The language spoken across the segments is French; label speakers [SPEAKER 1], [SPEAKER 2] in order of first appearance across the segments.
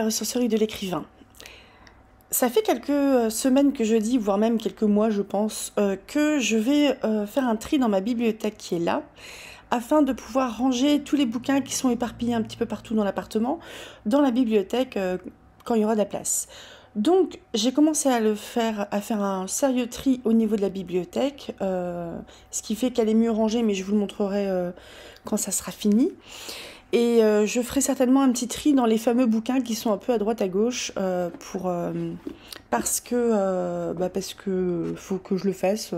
[SPEAKER 1] ressourcerie de l'écrivain. Ça fait quelques semaines que je dis, voire même quelques mois je pense, que je vais faire un tri dans ma bibliothèque qui est là, afin de pouvoir ranger tous les bouquins qui sont éparpillés un petit peu partout dans l'appartement, dans la bibliothèque quand il y aura de la place. Donc j'ai commencé à faire un sérieux tri au niveau de la bibliothèque, ce qui fait qu'elle est mieux rangée, mais je vous le montrerai quand ça sera fini. Et je ferai certainement un petit tri dans les fameux bouquins qui sont un peu à droite à gauche parce que faut que je le fasse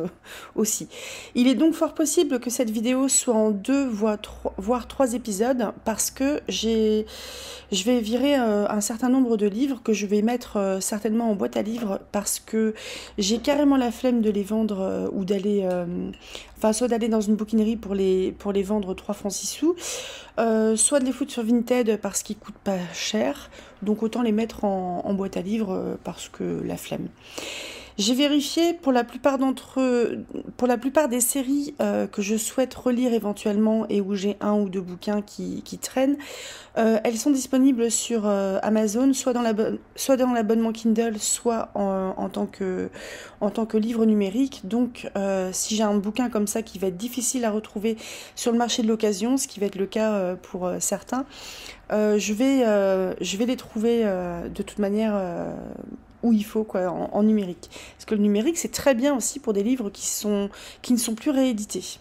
[SPEAKER 1] aussi. Il est donc fort possible que cette vidéo soit en 2 voire 3 épisodes parce que je vais virer un certain nombre de livres que je vais mettre certainement en boîte à livres parce que j'ai carrément la flemme de les vendre ou d'aller soit d'aller dans une bouquinerie pour les vendre 3 francs 6 sous, soit de les foutre sur Vinted parce qu'ils coûtent pas cher, donc autant les mettre en boîte à livres parce que la flemme. J'ai vérifié pour la plupart des séries que je souhaite relire éventuellement et où j'ai 1 ou 2 bouquins qui traînent. Elles sont disponibles sur Amazon, soit dans l'abonnement Kindle, soit en tant que livre numérique. Donc si j'ai un bouquin comme ça qui va être difficile à retrouver sur le marché de l'occasion, ce qui va être le cas pour certains, je vais les trouver de toute manière où il faut, quoi, en numérique. Parce que le numérique, c'est très bien aussi pour des livres qui ne sont plus réédités.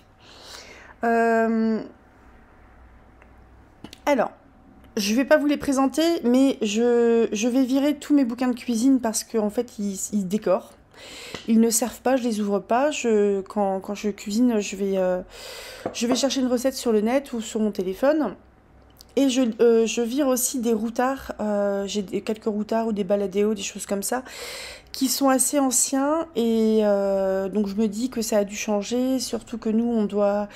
[SPEAKER 1] Alors, je vais pas vous les présenter, mais je vais virer tous mes bouquins de cuisine parce qu'en fait, ils décorent. Ils ne servent pas, je les ouvre pas. Quand je cuisine, je vais chercher une recette sur le net ou sur mon téléphone. Et je vire aussi des routards, j'ai quelques routards ou des baladéos, des choses comme ça, qui sont assez anciens. Et donc je me dis que ça a dû changer, surtout que nous, on doit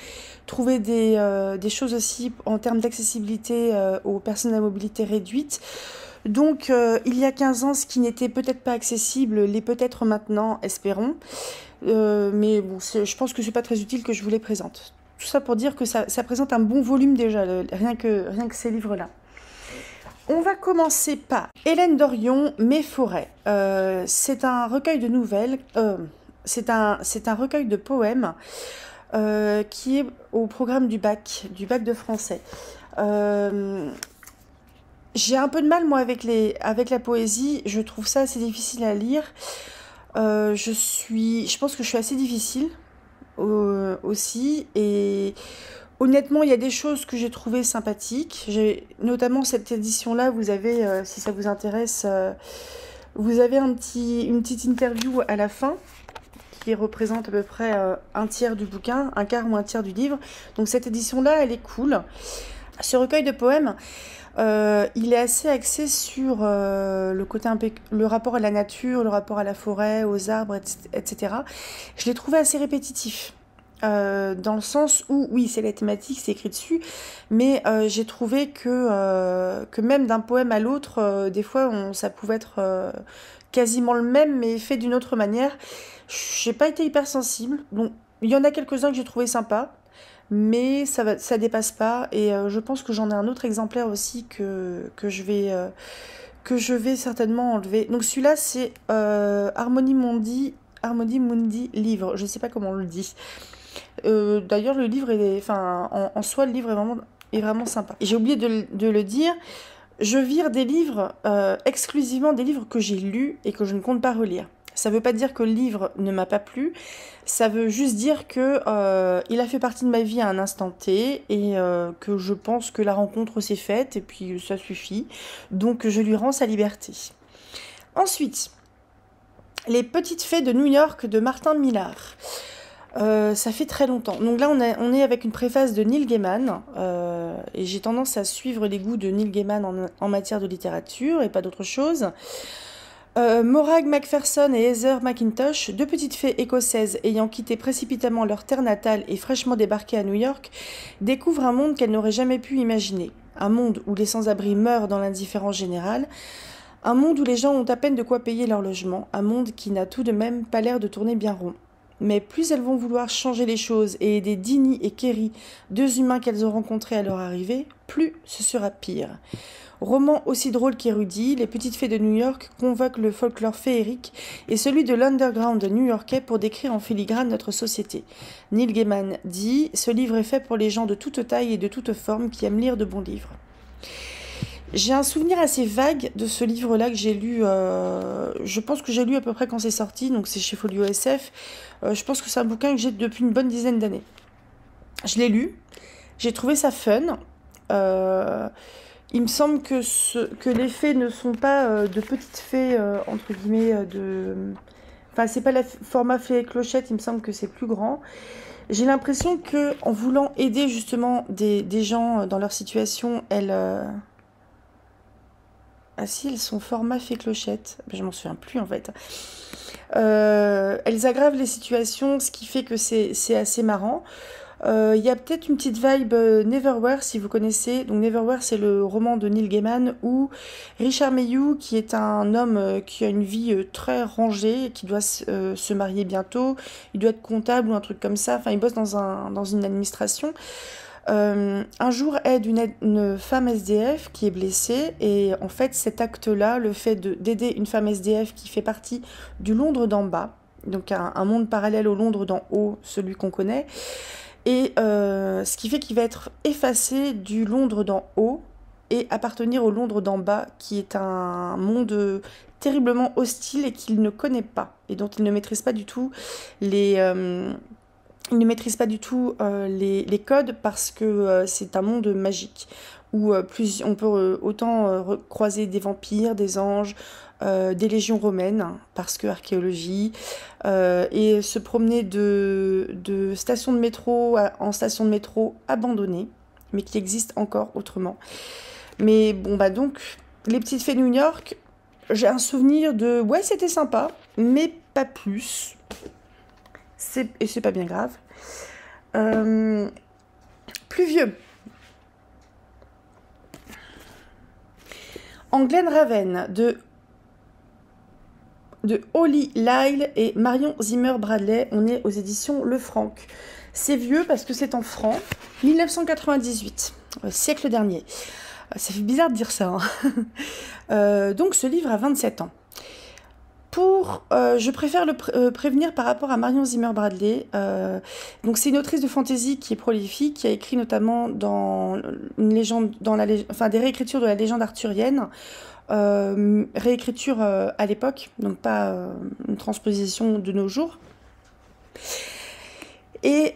[SPEAKER 1] trouver des choses aussi en termes d'accessibilité aux personnes à mobilité réduite. Donc il y a 15 ans, ce qui n'était peut-être pas accessible, l'est peut-être maintenant, espérons. Mais bon, je pense que c'est pas très utile que je vous les présente. Tout ça pour dire que ça présente un bon volume déjà, rien que ces livres-là. On va commencer par Hélène Dorion, Mes forêts. C'est un recueil de nouvelles, c'est un recueil de poèmes qui est au programme du bac de français. J'ai un peu de mal, moi, avec la poésie. Je trouve ça assez difficile à lire. Je pense que je suis assez difficile aussi, et honnêtement il y a des choses que j'ai trouvées sympathiques. Notamment cette édition là, vous avez si ça vous intéresse, vous avez une petite interview à la fin qui représente à peu près un tiers du bouquin, un quart ou un tiers du livre. Donc cette édition là, elle est cool. Ce recueil de poèmes, il est assez axé sur le rapport à la nature, le rapport à la forêt, aux arbres, etc. Je l'ai trouvé assez répétitif, dans le sens où, oui, c'est la thématique, c'est écrit dessus, mais j'ai trouvé que même d'un poème à l'autre, des fois, ça pouvait être quasiment le même, mais fait d'une autre manière. J'ai pas été hyper sensible. Donc, il y en a quelques-uns que j'ai trouvé sympas, mais ça dépasse pas. Et je pense que j'en ai un autre exemplaire aussi que je vais certainement enlever. Donc celui-là, c'est Harmonie Mundi livre. Je sais pas comment on le dit. D'ailleurs, le livre en soi, le livre est vraiment sympa. Et j'ai oublié de le dire. Je vire des livres, exclusivement des livres que j'ai lus et que je ne compte pas relire. Ça ne veut pas dire que le livre ne m'a pas plu, ça veut juste dire que il a fait partie de ma vie à un instant T et que je pense que la rencontre s'est faite et puis ça suffit. Donc je lui rends sa liberté. Ensuite, Les Petites Fées de New York de Martin Millar. Ça fait très longtemps. Donc là, on est avec une préface de Neil Gaiman, et j'ai tendance à suivre les goûts de Neil Gaiman en matière de littérature et pas d'autre chose. Morag Macpherson et Heather McIntosh, 2 petites fées écossaises ayant quitté précipitamment leur terre natale et fraîchement débarquées à New York, découvrent un monde qu'elles n'auraient jamais pu imaginer. Un monde où les sans-abri meurent dans l'indifférence générale, un monde où les gens ont à peine de quoi payer leur logement, un monde qui n'a tout de même pas l'air de tourner bien rond. mais plus elles vont vouloir changer les choses et aider Dini et Kerry, deux humains qu'elles ont rencontrés à leur arrivée, plus ce sera pire. Roman aussi drôle qu'érudit, Les Petites Fées de New York convoquent le folklore féerique et celui de l'underground new-yorkais pour décrire en filigrane notre société. Neil Gaiman dit « Ce livre est fait pour les gens de toute taille et de toute forme qui aiment lire de bons livres ». J'ai un souvenir assez vague de ce livre-là que j'ai lu, je pense que j'ai lu à peu près quand c'est sorti, donc c'est chez Folio SF. Je pense que c'est un bouquin que j'ai depuis une bonne dizaine d'années. Je l'ai lu, j'ai trouvé ça fun. Il me semble que les fées ne sont pas de petites fées, entre guillemets, Enfin, c'est pas le format fée et clochette, il me semble que c'est plus grand. J'ai l'impression que en voulant aider justement des gens dans leur situation, Ah si, elles sont format fée clochette. Je m'en souviens plus en fait. Elles aggravent les situations, ce qui fait que c'est assez marrant. Il y a peut-être une petite vibe Neverwhere, si vous connaissez. Donc Neverwhere, c'est le roman de Neil Gaiman où Richard Mayhew, qui est un homme qui a une vie très rangée, qui doit se marier bientôt, il doit être comptable ou un truc comme ça, enfin il bosse dans une administration. Un jour aide une femme SDF qui est blessée et en fait cet acte-là, le fait d'aider une femme SDF qui fait partie du Londres d'en bas, donc un monde parallèle au Londres d'en haut, celui qu'on connaît, et ce qui fait qu'il va être effacé du Londres d'en haut et appartenir au Londres d'en bas, qui est un monde terriblement hostile et qu'il ne connaît pas, et dont il ne maîtrise pas du tout les les codes parce que c'est un monde magique où on peut autant croiser des vampires, des anges, des légions romaines, parce que archéologie, et se promener de station de métro en station de métro abandonnée, mais qui existe encore autrement. Mais bon, bah donc, Les Petites Fées de New York, j'ai un souvenir de ouais, c'était sympa, mais pas plus. Et c'est pas bien grave. Plus vieux. En Glenraven de Holly Lyle et Marion Zimmer Bradley, on est aux éditions Le Franc. C'est vieux parce que c'est en francs, 1998, siècle dernier. Ça fait bizarre de dire ça. Hein. Donc ce livre a 27 ans. Je préfère le prévenir par rapport à Marion Zimmer Bradley. Donc c'est une autrice de fantasy qui est prolifique, qui a écrit notamment dans une légende, des réécritures de la légende arthurienne, réécriture à l'époque, donc pas une transposition de nos jours. Et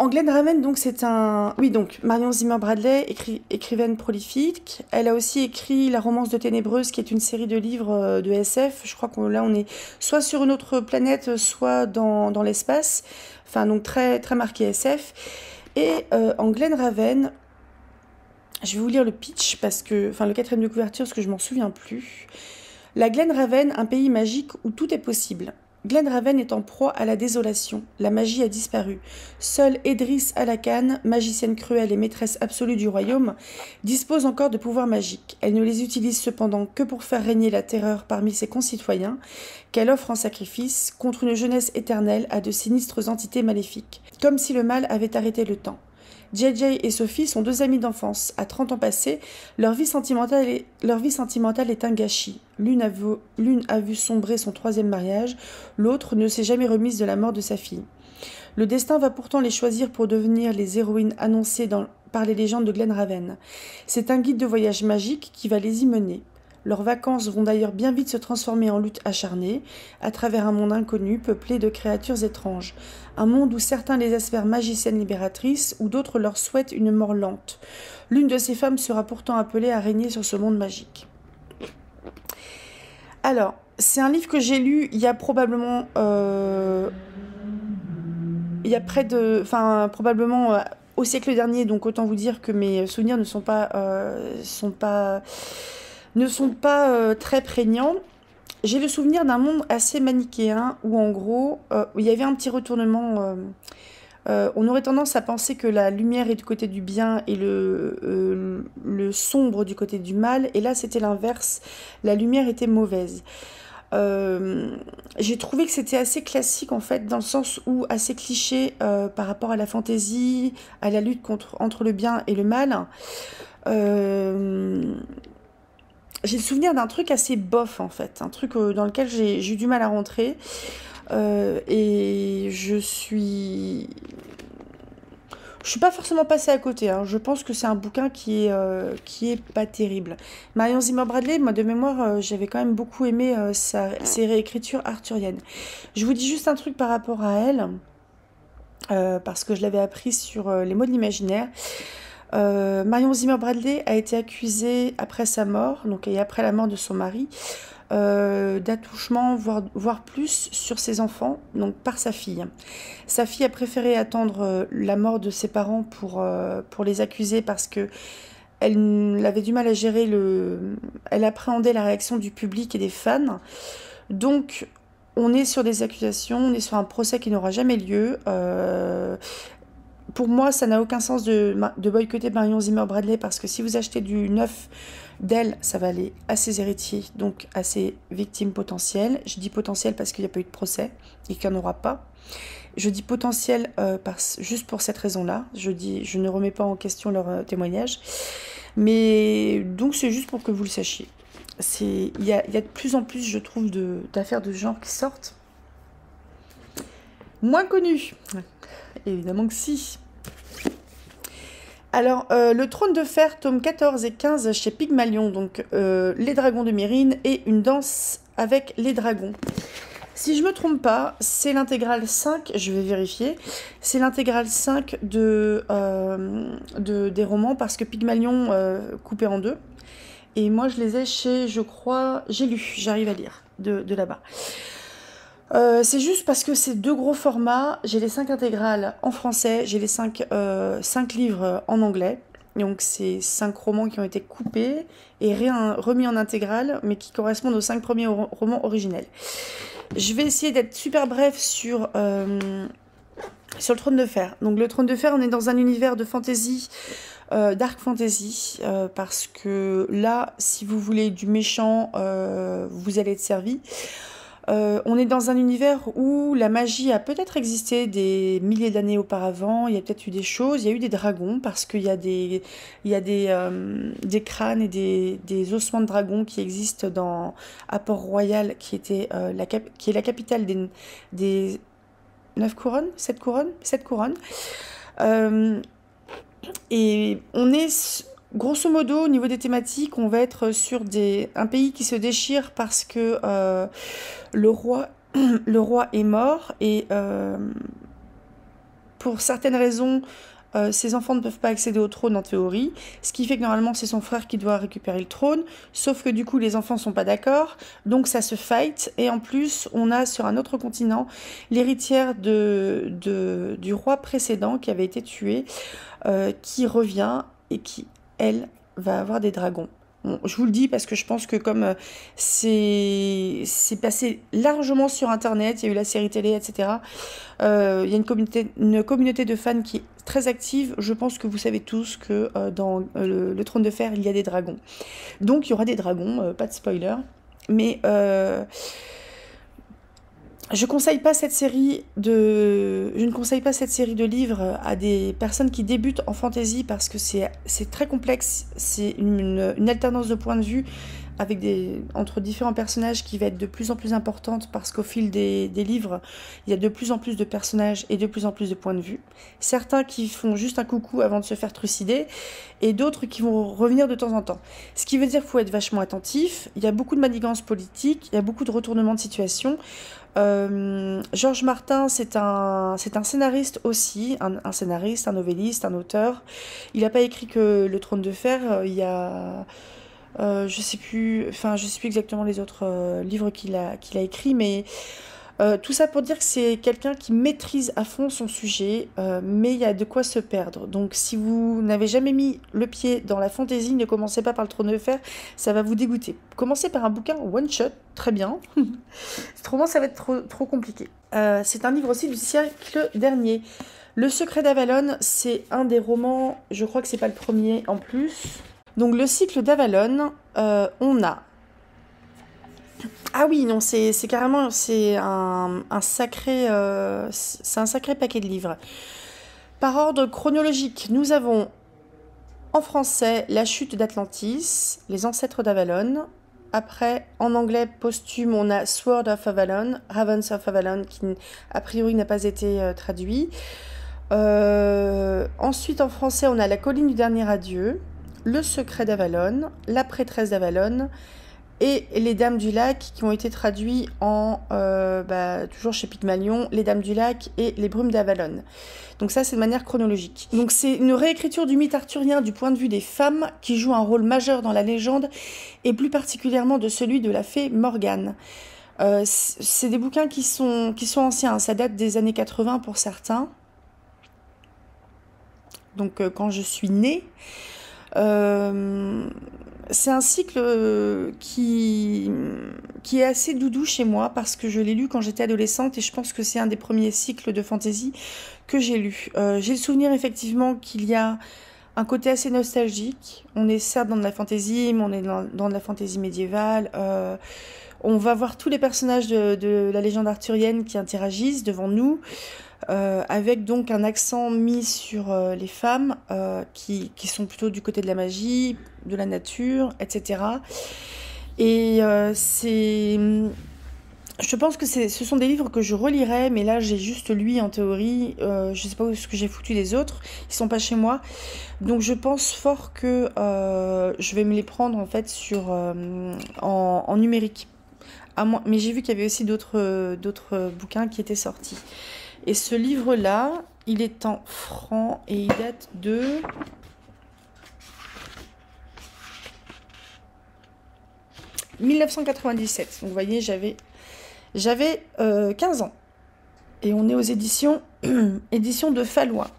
[SPEAKER 1] en Glenraven, donc c'est un... Oui, donc Marion Zimmer Bradley, écrivaine prolifique. Elle a aussi écrit La Romance de Ténébreuse, qui est une série de livres de SF. Je crois qu'on est soit sur une autre planète, soit dans l'espace. Enfin, donc très, très marqué SF. Et en Glenraven, je vais vous lire le pitch, le quatrième de couverture, parce que je m'en souviens plus. La Glenraven, un pays magique où tout est possible. Glenraven est en proie à la désolation. La magie a disparu. Seule Edris Alakan, magicienne cruelle et maîtresse absolue du royaume, dispose encore de pouvoirs magiques. Elle ne les utilise cependant que pour faire régner la terreur parmi ses concitoyens, qu'elle offre en sacrifice contre une jeunesse éternelle à de sinistres entités maléfiques. Comme si le mal avait arrêté le temps. JJ et Sophie sont deux amies d'enfance. À 30 ans passés, leur vie sentimentale est un gâchis. L'une a vu sombrer son troisième mariage, l'autre ne s'est jamais remise de la mort de sa fille. Le destin va pourtant les choisir pour devenir les héroïnes annoncées par les légendes de Glenraven. C'est un guide de voyage magique qui va les y mener. Leurs vacances vont d'ailleurs bien vite se transformer en lutte acharnée, à travers un monde inconnu peuplé de créatures étranges. Un monde où certains les espèrent magiciennes libératrices, ou d'autres leur souhaitent une mort lente. L'une de ces femmes sera pourtant appelée à régner sur ce monde magique. Alors, c'est un livre que j'ai lu il y a probablement... probablement au siècle dernier, donc autant vous dire que mes souvenirs ne sont pas très prégnants. J'ai le souvenir d'un monde assez manichéen où en gros, il y avait un petit retournement. On aurait tendance à penser que la lumière est du côté du bien et le sombre du côté du mal. Et là, c'était l'inverse. La lumière était mauvaise. J'ai trouvé que c'était assez classique en fait, dans le sens où assez cliché par rapport à la fantaisie, à la lutte entre le bien et le mal. Euh, j'ai le souvenir d'un truc assez bof en fait, un truc dans lequel j'ai eu du mal à rentrer. Et je suis pas forcément passée à côté, hein. Je pense que c'est un bouquin qui est pas terrible. Marion Zimmer Bradley, moi de mémoire, j'avais quand même beaucoup aimé ses réécritures arthuriennes. Je vous dis juste un truc par rapport à elle, parce que je l'avais appris sur les mots de l'imaginaire. Marion Zimmer Bradley a été accusée après sa mort, donc et après la mort de son mari, d'attouchement, voire plus, sur ses enfants, donc par sa fille. Sa fille a préféré attendre la mort de ses parents pour les accuser parce que elle avait du mal à gérer elle appréhendait la réaction du public et des fans. Donc, on est sur des accusations, on est sur un procès qui n'aura jamais lieu. Pour moi, ça n'a aucun sens de boycotter Marion Zimmer Bradley parce que si vous achetez du neuf d'elle, ça va aller à ses héritiers, donc à ses victimes potentielles. Je dis potentielles parce qu'il n'y a pas eu de procès et qu'il n'y en aura pas. Je dis potentiel juste pour cette raison-là. Je ne remets pas en question leur témoignage. Mais donc c'est juste pour que vous le sachiez. Il y a de plus en plus, je trouve, d'affaires de genre qui sortent. Moins connues. Évidemment que si. Alors, le Trône de Fer, tome 14 et 15 chez Pygmalion, donc Les Dragons de Mérine et Une danse avec les dragons. Si je me trompe pas, c'est l'intégrale 5, je vais vérifier, c'est l'intégrale 5 des romans, parce que Pygmalion coupé en deux. Et moi, je les ai chez, je crois, j'ai lu, j'arrive à lire de là-bas. C'est juste parce que c'est deux gros formats. J'ai les 5 intégrales en français, j'ai les 5 livres en anglais. Donc c'est 5 romans qui ont été coupés et remis en intégrale, mais qui correspondent aux 5 premiers romans originels. Je vais essayer d'être super bref sur le Trône de Fer. Donc le Trône de Fer, on est dans un univers de fantasy, dark fantasy, parce que là, si vous voulez du méchant, vous allez être servi. On est dans un univers où la magie a peut-être existé des milliers d'années auparavant. Il y a peut-être eu des choses. Il y a eu des dragons parce qu'il y a des crânes et des ossements de dragons qui existent à Port-Royal, qui est la capitale des 9 couronnes, 7 couronnes, 7 couronnes. Et on est, grosso modo, au niveau des thématiques, on va être sur un pays qui se déchire parce que le roi est mort et pour certaines raisons, ses enfants ne peuvent pas accéder au trône en théorie, ce qui fait que normalement c'est son frère qui doit récupérer le trône, sauf que du coup les enfants sont pas d'accord, donc ça se fight, et en plus on a sur un autre continent l'héritière du roi précédent qui avait été tué, qui revient et qui, elle, va avoir des dragons. Bon, je vous le dis parce que je pense que comme c'est passé largement sur Internet, il y a eu la série télé, etc. Il y a une communauté de fans qui est très active. Je pense que vous savez tous que dans le Trône de Fer, il y a des dragons. Donc il y aura des dragons, pas de spoiler. Mais je ne conseille pas cette série de livres à des personnes qui débutent en fantasy parce que c'est très complexe. C'est une alternance de points de vue entre différents personnages qui va être de plus en plus importante parce qu'au fil des livres, il y a de plus en plus de personnages et de plus en plus de points de vue. Certains qui font juste un coucou avant de se faire trucider et d'autres qui vont revenir de temps en temps. Ce qui veut dire qu'il faut être vachement attentif. Il y a beaucoup de manigances politiques, il y a beaucoup de retournements de situation. Georges Martin, c'est un scénariste aussi, un scénariste, un novelliste, un auteur. Il n'a pas écrit que Le Trône de Fer, il y a... je sais plus exactement les autres livres qu'il a écrits, mais tout ça pour dire que c'est quelqu'un qui maîtrise à fond son sujet, mais il y a de quoi se perdre. Donc si vous n'avez jamais mis le pied dans la fantaisie, ne commencez pas par Le Trône de Fer, ça va vous dégoûter. Commencez par un bouquin one shot, très bien. Autrement, ça va être trop compliqué. C'est un livre aussi du siècle dernier. Le Secret d'Avalon, c'est un des romans, je crois que c'est pas le premier en plus. Donc le cycle d'Avalon, on a Ah oui, non, c'est carrément, c'est un sacré paquet de livres. Par ordre chronologique, nous avons en français La chute d'Atlantis, Les ancêtres d'Avalon. Après, en anglais posthume, on a Sword of Avalon, Ravens of Avalon, qui a priori n'a pas été traduit. Ensuite, en français, on a La colline du dernier adieu, Le secret d'Avalon, La prêtresse d'Avalon et Les dames du lac, qui ont été traduits en, toujours chez Pygmalion, Les dames du lac et Les brumes d'Avalon. Donc ça, c'est de manière chronologique. Donc c'est une réécriture du mythe arthurien du point de vue des femmes qui jouent un rôle majeur dans la légende et plus particulièrement de celui de la fée Morgane. C'est des bouquins qui sont anciens, ça date des années 80 pour certains. Donc quand je suis née, c'est un cycle qui est assez doudou chez moi parce que je l'ai lu quand j'étais adolescente et je pense que c'est un des premiers cycles de fantasy que j'ai lu. J'ai le souvenir effectivement qu'il y a un côté assez nostalgique. On est certes dans de la fantasy, mais on est dans de la fantasy médiévale. On va voir tous les personnages de la légende arthurienne qui interagissent devant nous. Avec donc un accent mis sur les femmes qui sont plutôt du côté de la magie, de la nature, etc. Et je pense que ce sont des livres que je relirai, mais là j'ai juste lu en théorie. Je sais pas où est-ce que j'ai foutu les autres, ils sont pas chez moi. Donc je pense fort que je vais me les prendre en fait en numérique. Mais j'ai vu qu'il y avait aussi d'autres bouquins qui étaient sortis. Et ce livre-là, il est en francs et il date de 1997. Donc vous voyez, j'avais 15 ans. Et on est aux éditions de Fallois.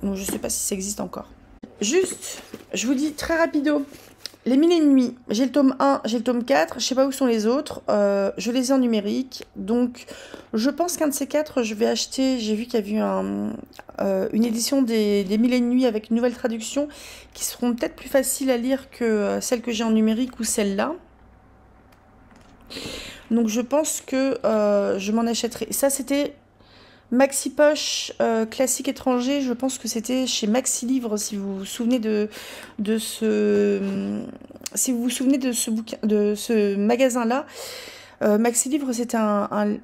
[SPEAKER 1] Donc je ne sais pas si ça existe encore. Juste, je vous dis très rapido. Les Mille et une Nuits, j'ai le tome 1, j'ai le tome 4, je sais pas où sont les autres, je les ai en numérique, donc je pense qu'un de ces quatre, je vais acheter, j'ai vu qu'il y a eu une édition des Mille et une Nuits avec une nouvelle traduction, qui seront peut-être plus faciles à lire que celles que j'ai en numérique ou celle-là. Donc je pense que je m'en achèterai. Ça c'était Maxi Poche classique étranger, je pense que c'était chez Maxi Livre, si vous vous souvenez si vous vous souvenez de ce magasin-là. Maxi Livre, c'était un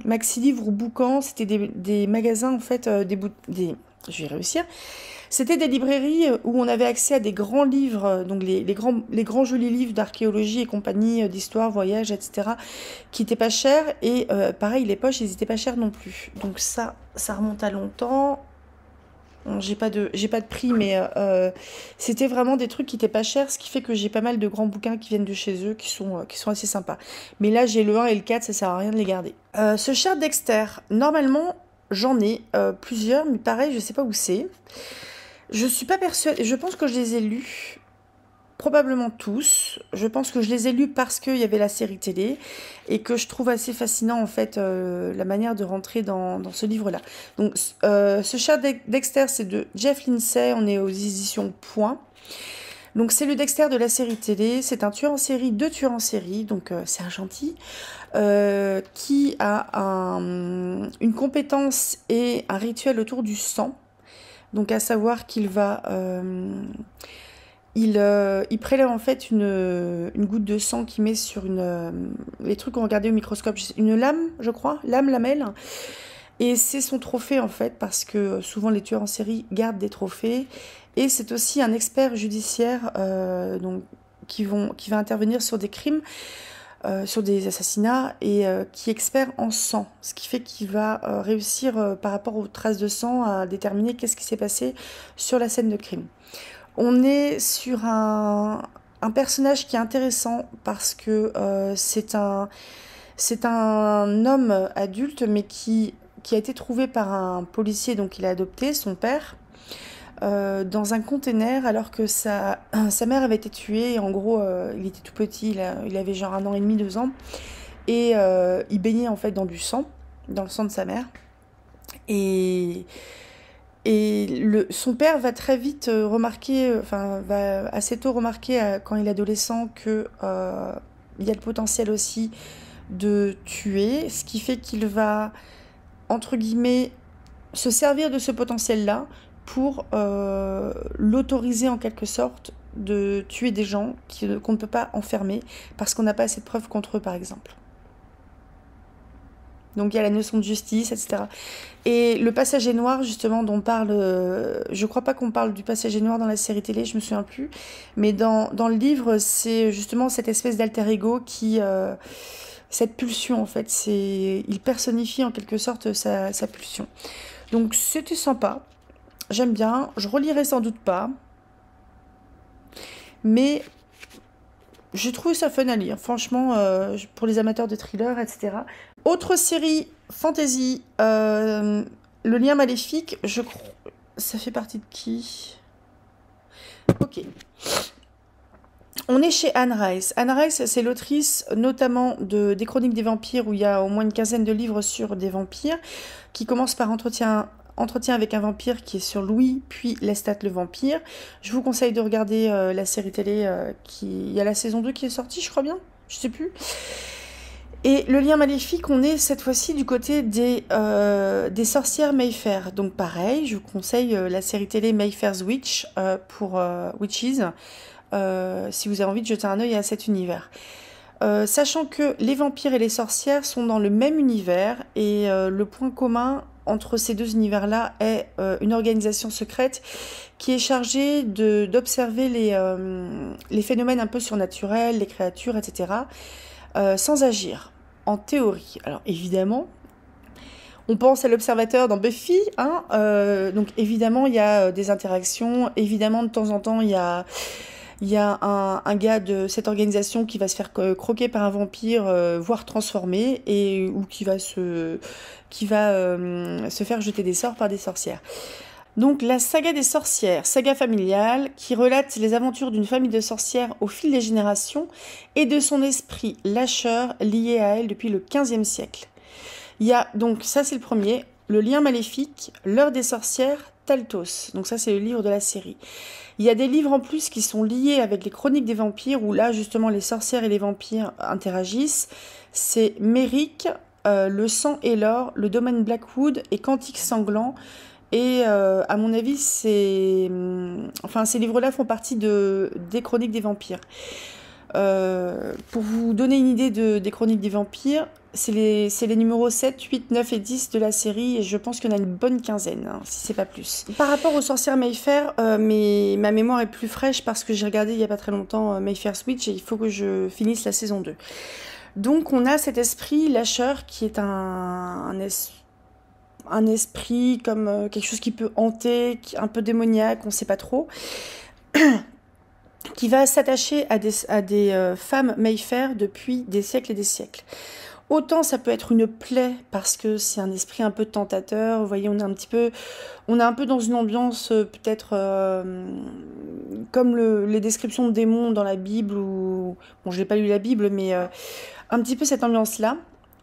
[SPEAKER 1] Maxi Livre ou Boucan, c'était des magasins en fait, je vais réussir. C'était des librairies où on avait accès à des grands livres, donc les grands jolis livres d'archéologie et compagnie, d'histoire, voyage, etc., qui étaient pas chers. Et pareil, les poches, ils étaient pas chers non plus. Donc ça remonte à longtemps. Bon, j'ai pas de prix, mais c'était vraiment des trucs qui étaient pas chers, ce qui fait que j'ai pas mal de grands bouquins qui viennent de chez eux, qui sont assez sympas. Mais là, j'ai le 1 et le 4, ça sert à rien de les garder. Ce cher Dexter, normalement, j'en ai plusieurs, mais pareil, je sais pas où c'est. Je suis pas persuadée, je pense que je les ai lus, probablement tous. Je pense que je les ai lus parce qu'il y avait la série télé et que je trouve assez fascinant en fait la manière de rentrer dans ce livre-là. Donc ce cher Dexter, c'est de Jeff Lindsay, on est aux éditions Point. Donc c'est le Dexter de la série télé, c'est un tueur en série, deux tueurs en série, donc c'est un gentil, qui a une compétence et un rituel autour du sang. Donc à savoir qu'il va... il prélève en fait une goutte de sang qu'il met sur les trucs qu'on regardait au microscope, une lame, je crois, lamelle. Et c'est son trophée en fait, parce que souvent les tueurs en série gardent des trophées. Et c'est aussi un expert judiciaire qui va intervenir sur des crimes, sur des assassinats, et qui est expert en sang. Ce qui fait qu'il va réussir par rapport aux traces de sang à déterminer qu'est-ce qui s'est passé sur la scène de crime. On est sur un personnage qui est intéressant parce que c'est un homme adulte mais qui a été trouvé par un policier, donc il a adopté son père, dans un container alors que sa mère avait été tuée. Et en gros, il était tout petit, il avait genre 1 an et demi, 2 ans, et il baignait en fait dans le sang de sa mère. Et son père va très vite remarquer, va assez tôt remarquer quand il est adolescent que il y a le potentiel aussi de tuer, ce qui fait qu'il va, entre guillemets, se servir de ce potentiel-là pour l'autoriser en quelque sorte de tuer des gens qu'on ne peut pas enfermer parce qu'on n'a pas assez de preuves contre eux, par exemple. Donc il y a la notion de justice, etc. Et le passager noir, justement, dont on parle, je crois pas qu'on parle du passager noir dans la série télé, je me souviens plus, mais dans le livre, c'est justement cette espèce d'alter ego qui, cette pulsion en fait, il personnifie en quelque sorte sa pulsion. Donc c'était sympa, j'aime bien, je relirai sans doute pas, mais j'ai trouvé ça fun à lire, franchement, pour les amateurs de thrillers, etc. Autre série fantasy, Le Lien Maléfique, je crois. Ça fait partie de qui? Ok. On est chez Anne Rice. Anne Rice, c'est l'autrice notamment des Chroniques des vampires, où il y a au moins une quinzaine de livres sur des vampires, qui commence par Entretien avec un vampire, qui est sur Louis, puis Lestat le vampire. Je vous conseille de regarder la série télé, il y a la saison 2 qui est sortie, je crois bien, je sais plus. Et Le Lien Maléfique, on est cette fois-ci du côté des sorcières Mayfair. Donc pareil, je vous conseille la série télé Mayfair's Witch pour Witches, si vous avez envie de jeter un œil à cet univers. Sachant que les vampires et les sorcières sont dans le même univers, et le point commun entre ces deux univers-là est une organisation secrète qui est chargée d'observer les phénomènes un peu surnaturels, les créatures, etc., sans agir, en théorie. Alors évidemment, on pense à l'observateur dans Buffy, hein, donc évidemment il y a des interactions, évidemment de temps en temps il y a un gars de cette organisation qui va se faire croquer par un vampire, voire transformer, ou qui va se faire jeter des sorts par des sorcières. Donc la saga des sorcières, saga familiale, qui relate les aventures d'une famille de sorcières au fil des générations et de son esprit lâcheur lié à elle depuis le XVe siècle. Il y a donc, ça c'est le premier, Le Lien Maléfique, L'heure des sorcières, Taltos. Donc ça c'est le livre de la série. Il y a des livres en plus qui sont liés avec les Chroniques des vampires, où là justement les sorcières et les vampires interagissent. C'est Méric, Le sang et l'or, Le domaine Blackwood et Cantiques sanglants. Et à mon avis, ces livres-là font partie des Chroniques des vampires. Pour vous donner une idée des Chroniques des vampires, c'est les numéros 7, 8, 9 et 10 de la série, et je pense qu'il y en a une bonne quinzaine, hein, si c'est pas plus. Par rapport aux sorcières Mayfair, ma mémoire est plus fraîche parce que j'ai regardé il y a pas très longtemps Mayfair's Witch, et il faut que je finisse la saison 2. Donc on a cet esprit lâcheur qui est un esprit comme quelque chose qui peut hanter, un peu démoniaque, on ne sait pas trop, qui va s'attacher à des femmes Mayfair depuis des siècles et des siècles. Autant ça peut être une plaie parce que c'est un esprit un peu tentateur, vous voyez, on est un peu dans une ambiance peut-être comme les descriptions de démons dans la Bible, bon, je n'ai pas lu la Bible, mais un petit peu cette ambiance-là.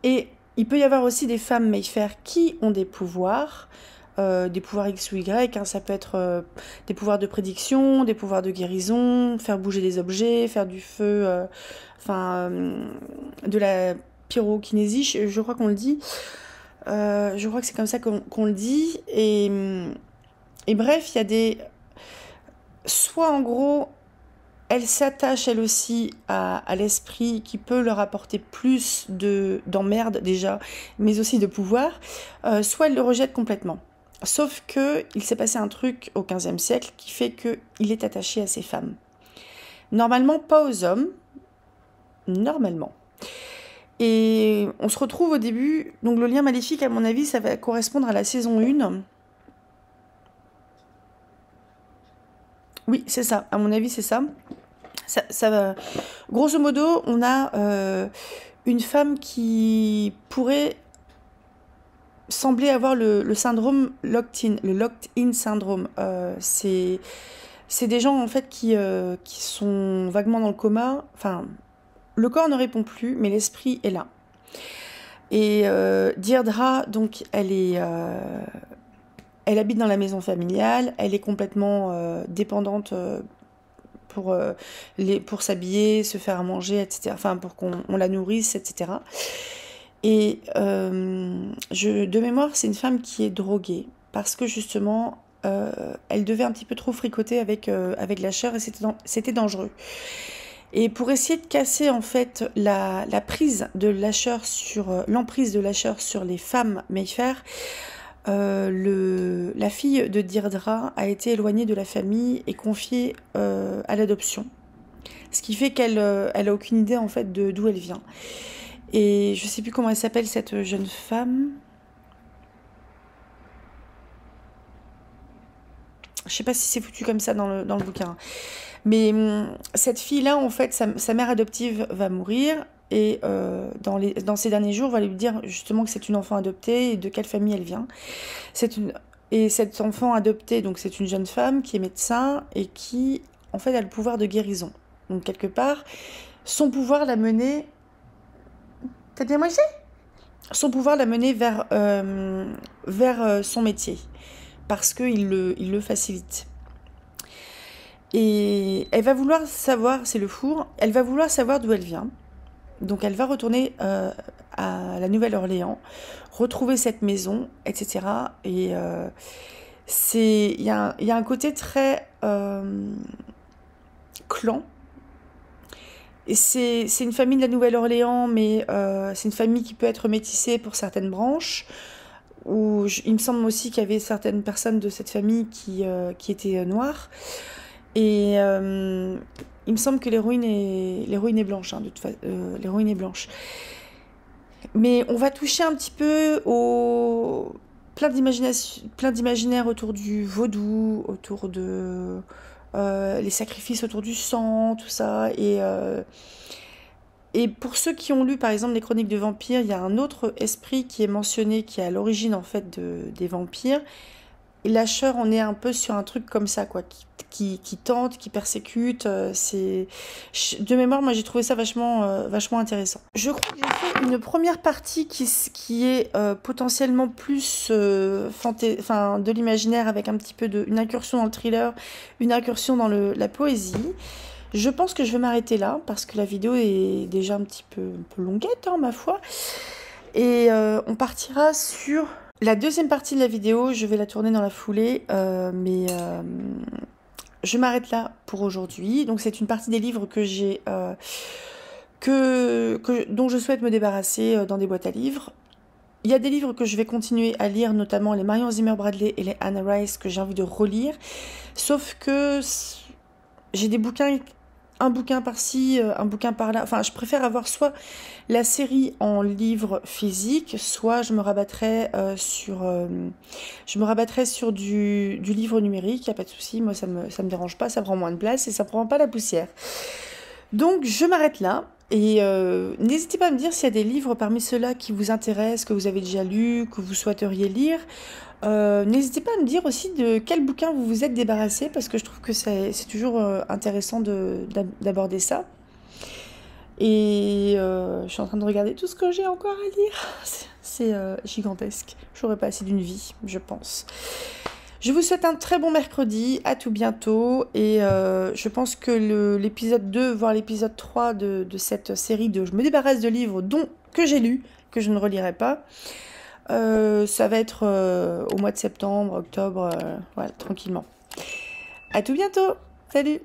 [SPEAKER 1] Et il peut y avoir aussi des femmes Mayfair qui ont des pouvoirs X ou Y, hein, ça peut être des pouvoirs de prédiction, des pouvoirs de guérison, faire bouger des objets, faire du feu, de la pyrokinésie, je crois qu'on le dit. Je crois que c'est comme ça qu'on le dit. Et bref, il y a des... Soit en gros, elle s'attache elle aussi à l'esprit qui peut leur apporter plus d'emmerde déjà, mais aussi de pouvoir, soit elle le rejette complètement. Sauf qu'il s'est passé un truc au XVe siècle qui fait qu'il est attaché à ces femmes. Normalement, pas aux hommes. Normalement. Et on se retrouve au début, donc Le Lien Maléfique, à mon avis, ça va correspondre à la saison 1. Oui, c'est ça, à mon avis, c'est ça. Ça va. Grosso modo, on a une femme qui pourrait sembler avoir le syndrome locked-in, le locked-in syndrome. C'est des gens, en fait, qui sont vaguement dans le coma. Enfin, le corps ne répond plus, mais l'esprit est là. Et Deirdre, donc, elle habite dans la maison familiale, elle est complètement dépendante, pour s'habiller, se faire à manger, etc. Enfin, pour qu'on la nourrisse, etc. Et de mémoire, c'est une femme qui est droguée parce que justement, elle devait un petit peu trop fricoter avec Lasher et c'était dangereux. Et pour essayer de casser en fait la prise de Lasher l'emprise de Lasher sur les femmes Mayfair, la fille de Deirdre a été éloignée de la famille et confiée à l'adoption. Ce qui fait qu'elle elle a aucune idée en fait d'où elle vient. Et je sais plus comment elle s'appelle cette jeune femme. Je sais pas si c'est foutu comme ça dans le bouquin. Mais cette fille-là, en fait, sa mère adoptive va mourir. Et dans ces derniers jours, on va lui dire justement que c'est une enfant adoptée et de quelle famille elle vient. Et cette enfant adoptée, donc c'est une jeune femme qui est médecin et qui, en fait, a le pouvoir de guérison. Donc, quelque part, son pouvoir l'a menée... T'as bien mangé? Son pouvoir l'a menée vers son métier. Parce qu'il le facilite. Et elle va vouloir savoir, c'est le four, elle va vouloir savoir d'où elle vient. Donc elle va retourner à la Nouvelle-Orléans, retrouver cette maison, etc. Et il y a un côté très clan. Et c'est une famille de la Nouvelle-Orléans, mais c'est une famille qui peut être métissée pour certaines branches. Il me semble aussi qu'il y avait certaines personnes de cette famille qui étaient noires. Et il me semble que l'héroïne est blanche, hein, l'héroïne est blanche. Mais on va toucher un petit peu plein d'imaginaire autour du vaudou, autour de les sacrifices autour du sang, tout ça. Et pour ceux qui ont lu par exemple les Chroniques de vampires, il y a un autre esprit qui est mentionné, qui est à l'origine en fait des vampires. Et Lasher, on est un peu sur un truc comme ça, quoi, qui tente, qui persécute. De mémoire, moi j'ai trouvé ça vachement intéressant. Je crois que j'ai fait une première partie qui est potentiellement plus de l'imaginaire, avec un petit peu une incursion dans le thriller, une incursion dans la poésie. Je pense que je vais m'arrêter là, parce que la vidéo est déjà un peu longuette, hein, ma foi. Et on partira sur... La deuxième partie de la vidéo, je vais la tourner dans la foulée, mais je m'arrête là pour aujourd'hui. Donc c'est une partie des livres que j'ai, dont je souhaite me débarrasser dans des boîtes à livres. Il y a des livres que je vais continuer à lire, notamment les Marion Zimmer Bradley et les Anne Rice, que j'ai envie de relire. Sauf que j'ai des bouquins... Un bouquin par-ci, un bouquin par-là. Enfin, je préfère avoir soit la série en livre physique, soit je me rabattrai sur du livre numérique. Il n'y a pas de souci, moi ça me dérange pas, ça prend moins de place et ça prend pas la poussière. Donc je m'arrête là. Et n'hésitez pas à me dire s'il y a des livres parmi ceux-là qui vous intéressent, que vous avez déjà lus, que vous souhaiteriez lire. N'hésitez pas à me dire aussi de quel bouquin vous vous êtes débarrassé, parce que je trouve que c'est toujours intéressant d'aborder ça. Et je suis en train de regarder tout ce que j'ai encore à lire. C'est gigantesque. J'aurais pas assez d'une vie, je pense. Je vous souhaite un très bon mercredi, à tout bientôt, et je pense que l'épisode 2, voire l'épisode 3 de cette série de « Je me débarrasse de livres que j'ai lus, que je ne relirai pas », ça va être au mois de septembre, octobre, voilà, tranquillement. À tout bientôt, salut!